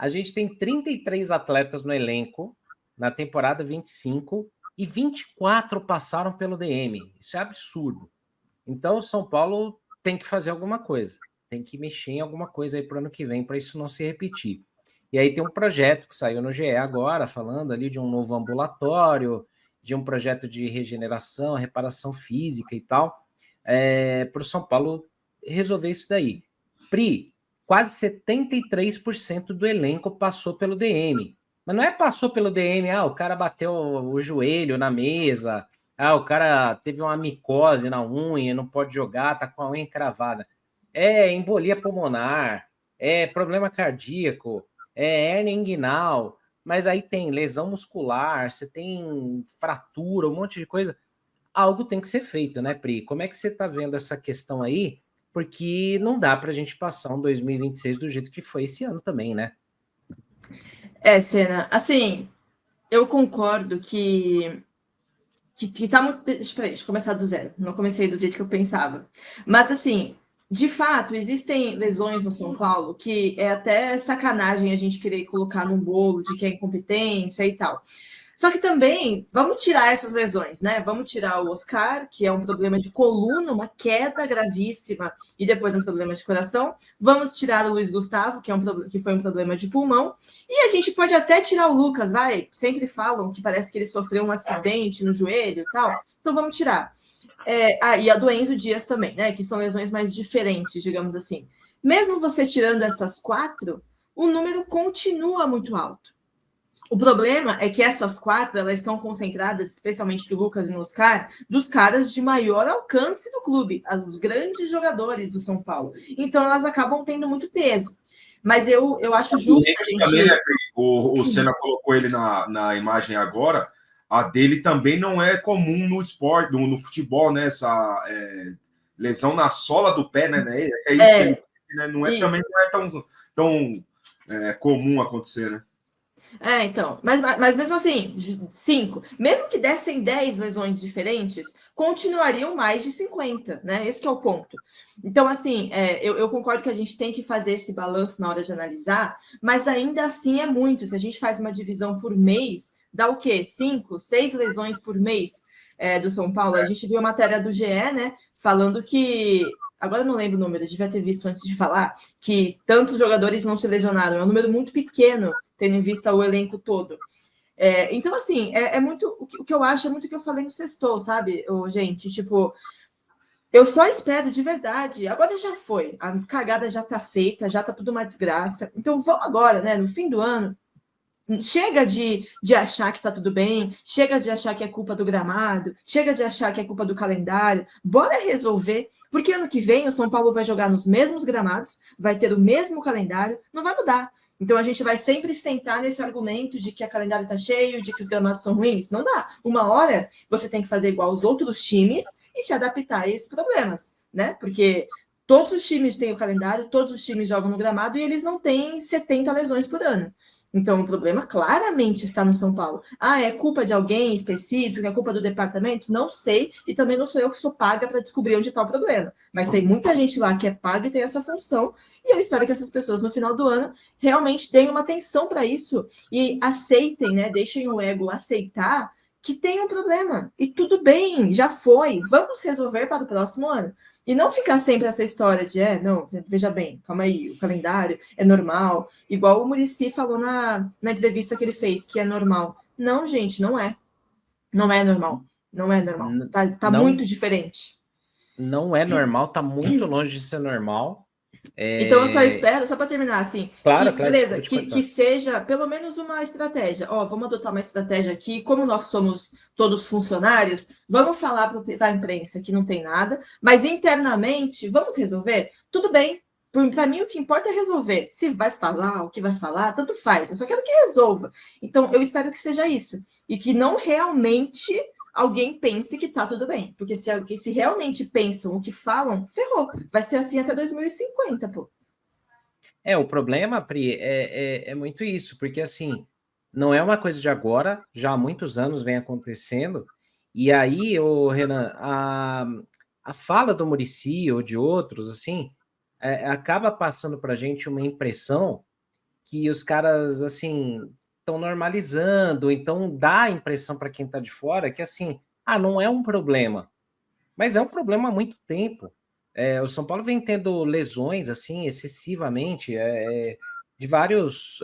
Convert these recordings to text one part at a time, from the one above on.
A gente tem 33 atletas no elenco na temporada 25 e 24 passaram pelo DM. Isso é absurdo. Então, o São Paulo tem que fazer alguma coisa. Tem que mexer em alguma coisa aí para o ano que vem para isso não se repetir. E aí tem um projeto que saiu no GE agora, falando ali de um novo ambulatório, de um projeto de regeneração, reparação física e tal, para o São Paulo resolver isso daí. Pri, quase 73% do elenco passou pelo DM. Mas não é passou pelo DM, o cara bateu o joelho na mesa, o cara teve uma micose na unha, não pode jogar, tá com a unha encravada. É embolia pulmonar, é problema cardíaco, é hérnia inguinal, mas aí tem lesão muscular, você tem fratura, um monte de coisa. Algo tem que ser feito, né, Pri? Como é que você está vendo essa questão aí? Porque não dá para a gente passar um 2026 do jeito que foi esse ano também, né? Senna, assim, eu concordo que tá muito... Deixa eu começar do zero. Não comecei do jeito que eu pensava. Mas, assim, de fato, existem lesões no São Paulo que é até sacanagem a gente querer colocar num bolo de que é incompetência e tal. Só que também, vamos tirar essas lesões, né? Vamos tirar o Oscar, que é um problema de coluna, uma queda gravíssima, e depois um problema de coração. Vamos tirar o Luiz Gustavo, que foi um problema de pulmão. E a gente pode até tirar o Lucas, vai. Sempre falam que parece que ele sofreu um acidente no joelho e tal. Então vamos tirar. E a do Enzo Dias também, né? Que são lesões mais diferentes, digamos assim. Mesmo você tirando essas 4, o número continua muito alto. O problema é que essas 4, elas estão concentradas, especialmente do Lucas e no Oscar, dos caras de maior alcance do clube, os grandes jogadores do São Paulo. Então, elas acabam tendo muito peso. Mas eu acho justo a gente... Também, né, o Senna colocou ele na imagem agora, a dele também não é comum no esporte, no futebol, né? Essa lesão na sola do pé, né? É isso que ele, né? Também não é tão comum acontecer, né? Então, mas mesmo assim, 5, mesmo que dessem 10 lesões diferentes, continuariam mais de 50, né? Esse que é o ponto. Então, assim, eu concordo que a gente tem que fazer esse balanço na hora de analisar, mas ainda assim é muito. Se a gente faz uma divisão por mês, dá o quê? 5, 6 lesões por mês do São Paulo. A gente viu a matéria do GE, né? Falando que... Agora eu não lembro o número, eu devia ter visto antes de falar, que tantos jogadores não se lesionaram. É um número muito pequeno, tendo em vista o elenco todo. Então, assim, muito... O que eu acho é muito o que eu falei no Sextou, sabe, gente? Tipo, eu só espero de verdade. Agora já foi. A cagada já tá feita, já tá tudo uma desgraça. Então, vamos agora, né, no fim do ano, chega de achar que tá tudo bem, chega de achar que é culpa do gramado, chega de achar que é culpa do calendário, bora resolver, porque ano que vem o São Paulo vai jogar nos mesmos gramados, vai ter o mesmo calendário, não vai mudar. Então a gente vai sempre sentar nesse argumento de que o calendário tá cheio, de que os gramados são ruins. Não dá. Uma hora você tem que fazer igual aos outros times e se adaptar a esses problemas, né? Porque todos os times têm o calendário, todos os times jogam no gramado e eles não têm 70 lesões por ano. Então, o problema claramente está no São Paulo. É culpa de alguém específico? É culpa do departamento? Não sei. E também não sou eu que sou paga para descobrir onde está o problema. Mas tem muita gente lá que é paga e tem essa função. E eu espero que essas pessoas, no final do ano, realmente deem uma atenção para isso e aceitem, né? Deixem o ego aceitar que tem um problema. E tudo bem, já foi. Vamos resolver para o próximo ano. E não ficar sempre essa história de, não, veja bem, calma aí, o calendário é normal, igual o Muricy falou na entrevista que ele fez, que é normal. Não, gente, não é. Não é normal. Não é normal. Tá não, muito diferente. Não é normal, tá muito longe de ser normal. Então eu só espero, só para terminar, assim, claro, beleza, que seja pelo menos uma estratégia. Vamos adotar uma estratégia aqui, como nós somos todos funcionários, vamos falar para a imprensa que não tem nada, mas internamente, vamos resolver? Tudo bem. Para mim, o que importa é resolver. Se vai falar, o que vai falar, tanto faz. Eu só quero que resolva. Então, eu espero que seja isso. E que não realmente alguém pense que tá tudo bem. Porque se realmente pensam o que falam, ferrou. Vai ser assim até 2050, pô. O problema, Pri, é muito isso, porque assim, não é uma coisa de agora, já há muitos anos vem acontecendo, e aí, Renan, a fala do Muricy ou de outros, assim, acaba passando para a gente uma impressão que os caras, assim, estão normalizando, então dá a impressão para quem está de fora que, assim, não é um problema, mas é um problema há muito tempo. O São Paulo vem tendo lesões, assim, excessivamente, de várias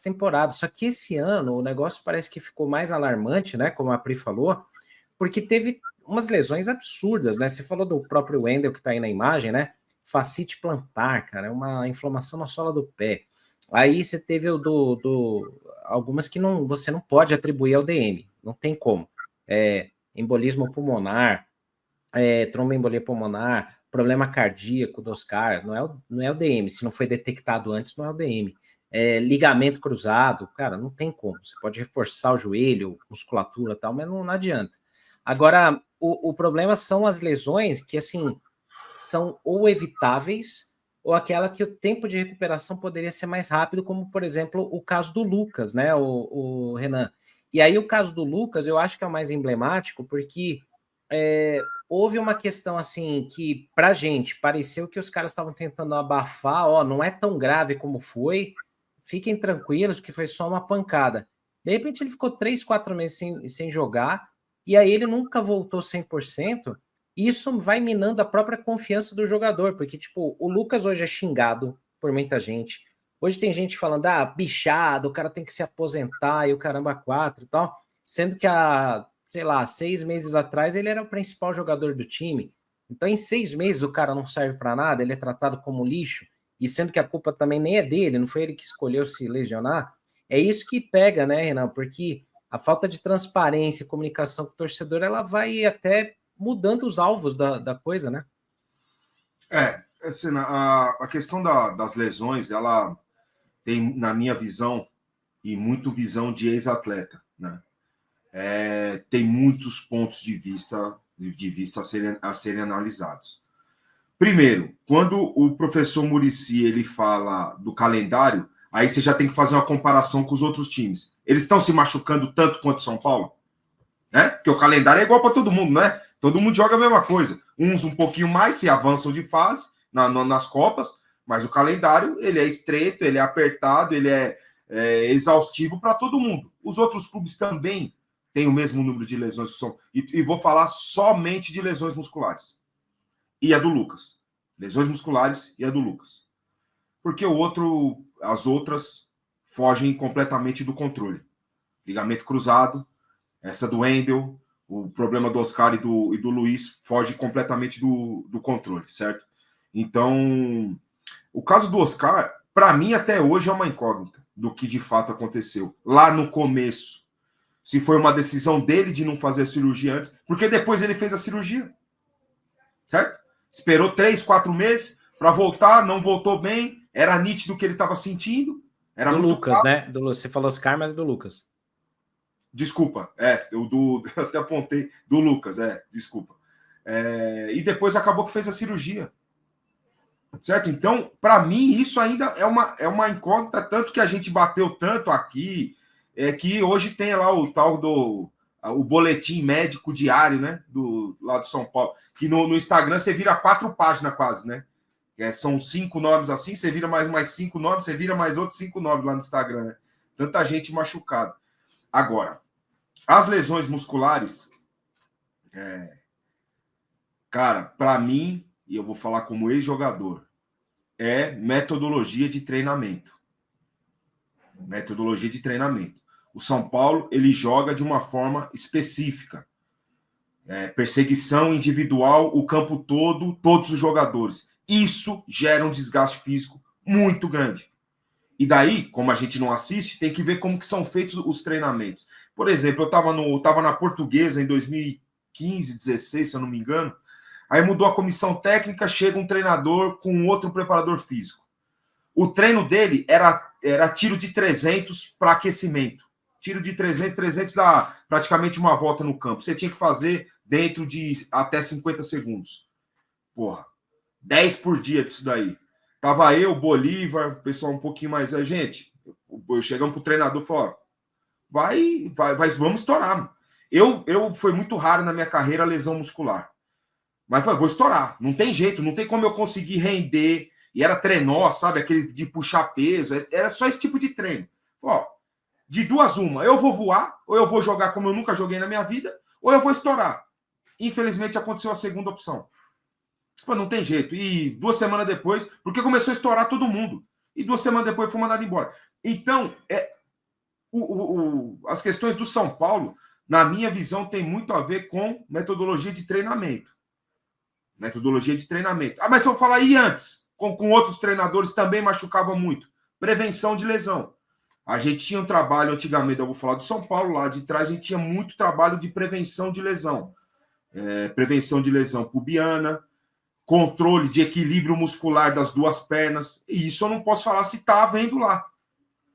temporadas, só que esse ano o negócio parece que ficou mais alarmante, né, como a Pri falou, porque teve umas lesões absurdas, né? Você falou do próprio Wendel que está aí na imagem, né? Fascite plantar, cara, é uma inflamação na sola do pé. Aí você teve algumas que você não pode atribuir ao DM, não tem como. Embolismo pulmonar, tromboembolia pulmonar, problema cardíaco do Oscar, não é o DM, se não foi detectado antes, não é o DM. Ligamento cruzado, cara, não tem como. Você pode reforçar o joelho, musculatura e tal, mas não adianta. Agora, o problema são as lesões que, assim, são ou evitáveis ou aquela que o tempo de recuperação poderia ser mais rápido, como, por exemplo, o caso do Lucas, né, o Renan. E aí o caso do Lucas, eu acho que é o mais emblemático, porque houve uma questão, assim, que pra gente pareceu que os caras estavam tentando abafar, não é tão grave como foi, fiquem tranquilos que foi só uma pancada. De repente ele ficou 3, 4 meses sem jogar, e aí ele nunca voltou 100%, e isso vai minando a própria confiança do jogador, porque, tipo, o Lucas hoje é xingado por muita gente. Hoje tem gente falando, bichado, o cara tem que se aposentar, e o caramba 4 e tal, sendo que sei lá, 6 meses atrás ele era o principal jogador do time. Então, em 6 meses o cara não serve para nada, ele é tratado como lixo, e sendo que a culpa também nem é dele, não foi ele que escolheu se lesionar. É isso que pega, né, Renan? Porque a falta de transparência e comunicação com o torcedor, ela vai até mudando os alvos da coisa, né? Assim, a questão das lesões, ela tem, na minha visão, e muito visão de ex-atleta, né? Tem muitos pontos de vista a serem analisados. Primeiro, quando o professor Muricy ele fala do calendário, aí você já tem que fazer uma comparação com os outros times. Eles estão se machucando tanto quanto São Paulo? Né? Porque o calendário é igual para todo mundo, né? Todo mundo joga a mesma coisa. Uns um pouquinho mais se avançam de fase nas Copas, mas o calendário ele é estreito, ele é apertado, ele é exaustivo para todo mundo. Os outros clubes também têm o mesmo número de lesões que são. E vou falar somente de lesões musculares. E a do Lucas. Lesões musculares e a do Lucas. Porque as outras fogem completamente do controle. Ligamento cruzado, essa do Wendel, o problema do Oscar e do Luiz foge completamente do controle, certo? Então, o caso do Oscar, para mim, até hoje é uma incógnita do que de fato aconteceu. Lá no começo, se foi uma decisão dele de não fazer a cirurgia antes, porque depois ele fez a cirurgia, certo? Esperou 3, 4 meses para voltar, não voltou bem, era nítido o que ele estava sentindo. Era do muito Lucas, claro. né? Você falou Oscar, mas do Lucas. Desculpa, eu até apontei do Lucas, desculpa. E depois acabou que fez a cirurgia. Certo? Então, para mim, isso ainda é uma incógnita, tanto que a gente bateu tanto aqui, que hoje tem lá o tal o boletim médico diário, né? Lá do São Paulo. Que no Instagram você vira 4 páginas quase, né? São 5 nomes assim, você vira mais 5 nomes, você vira mais outros 5 nomes lá no Instagram, né? Tanta gente machucada. Agora, as lesões musculares, cara, para mim, e eu vou falar como ex-jogador, é metodologia de treinamento. Metodologia de treinamento. O São Paulo, ele joga de uma forma específica. Perseguição individual, o campo todo, todos os jogadores. Isso gera um desgaste físico muito grande. E daí, como a gente não assiste, tem que ver como que são feitos os treinamentos. Por exemplo, eu estava na Portuguesa em 2015, 16, se eu não me engano. Aí mudou a comissão técnica, chega um treinador com outro preparador físico. O treino dele era tiro de 300 para aquecimento. Tiro de 300 dá praticamente uma volta no campo. Você tinha que fazer dentro de até 50 segundos. Porra, 10 por dia disso daí. Tava eu, Bolívar, pessoal um pouquinho mais... Gente, chegamos pro treinador e falamos, vamos estourar. Foi muito raro na minha carreira a lesão muscular. Mas vou estourar. Não tem jeito, não tem como eu conseguir render e era trenó, sabe? Aquele de puxar peso, era só esse tipo de treino. Ó, de duas uma, eu vou voar, ou eu vou jogar como eu nunca joguei na minha vida, ou eu vou estourar. Infelizmente aconteceu a segunda opção. Pô, não tem jeito. E 2 semanas depois, porque começou a estourar todo mundo. E 2 semanas depois foi mandado embora. Então, as questões do São Paulo, na minha visão, tem muito a ver com metodologia de treinamento. Metodologia de treinamento. Ah, mas se eu falar aí antes, com outros treinadores também machucavam muito. Prevenção de lesão. A gente tinha um trabalho antigamente, eu vou falar do São Paulo, lá de trás, a gente tinha muito trabalho de prevenção de lesão. Prevenção de lesão pubiana, controle de equilíbrio muscular das duas pernas. E isso eu não posso falar se está havendo lá.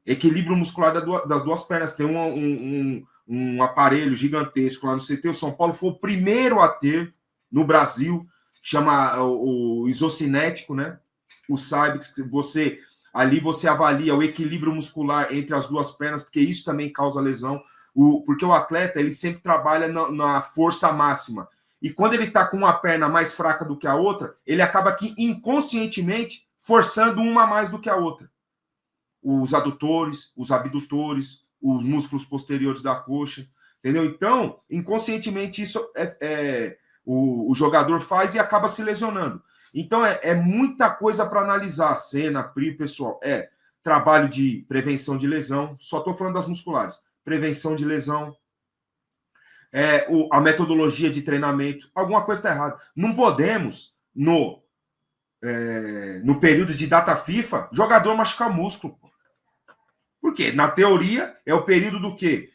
Equilíbrio muscular das duas pernas. Tem um aparelho gigantesco lá no CT. O São Paulo foi o primeiro a ter no Brasil, chama o isocinético, né? O Cybex, você avalia o equilíbrio muscular entre as duas pernas, porque isso também causa lesão. Porque o atleta, ele sempre trabalha na força máxima. E quando ele está com uma perna mais fraca do que a outra, ele acaba aqui inconscientemente forçando uma mais do que a outra. Os adutores, os abdutores, os músculos posteriores da coxa, entendeu? Então, inconscientemente, isso o jogador faz e acaba se lesionando. Então, é muita coisa para analisar. Cena, PRI, pessoal. Trabalho de prevenção de lesão. Só estou falando das musculares. Prevenção de lesão. A metodologia de treinamento. Alguma coisa está errada. Não podemos, no período de data FIFA, jogador machucar músculo. Por quê? Na teoria, é o período do quê?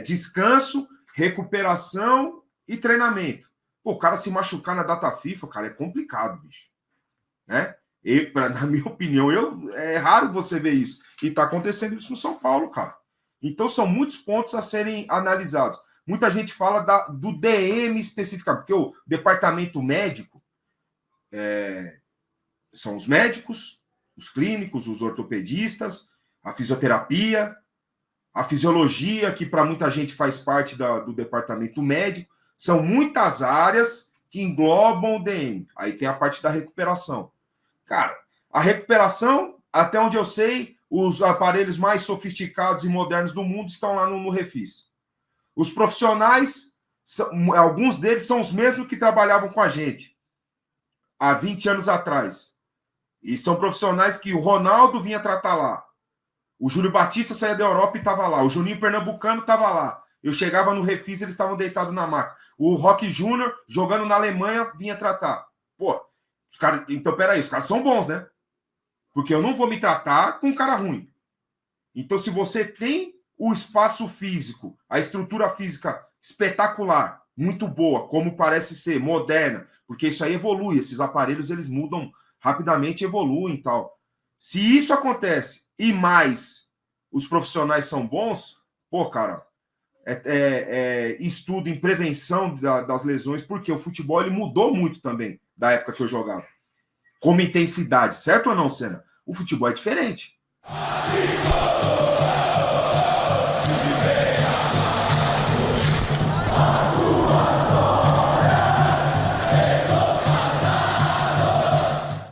Descanso, recuperação e treinamento. Pô, o cara se machucar na data FIFA, cara, é complicado, bicho. Né? Na minha opinião, é raro você ver isso. E tá acontecendo isso no São Paulo, cara. Então, são muitos pontos a serem analisados. Muita gente fala do DM especificamente, porque o departamento médico são os médicos, os clínicos, os ortopedistas, a fisioterapia, a fisiologia, que para muita gente faz parte do departamento médico. São muitas áreas que englobam o DM. Aí tem a parte da recuperação. Cara, a recuperação, até onde eu sei, os aparelhos mais sofisticados e modernos do mundo estão lá no Refis. Os profissionais, alguns deles são os mesmos que trabalhavam com a gente há 20 anos atrás. E são profissionais que o Ronaldo vinha tratar lá. O Júlio Batista saía da Europa e estava lá. O Juninho Pernambucano estava lá. Eu chegava no Refis, eles estavam deitados na maca. O Roque Júnior, jogando na Alemanha, vinha tratar. Pô, os caras... Então, peraí, os caras são bons, né? Porque eu não vou me tratar com um cara ruim. Então, se você tem o espaço físico, a estrutura física espetacular, muito boa, como parece ser, moderna, porque isso aí evolui, esses aparelhos, eles mudam rapidamente, evoluem e tal. Se isso acontece e mais os profissionais são bons, pô, cara, estudo em prevenção das lesões, porque o futebol ele mudou muito também da época que eu jogava. Como intensidade, certo ou não, Senna? O futebol é diferente.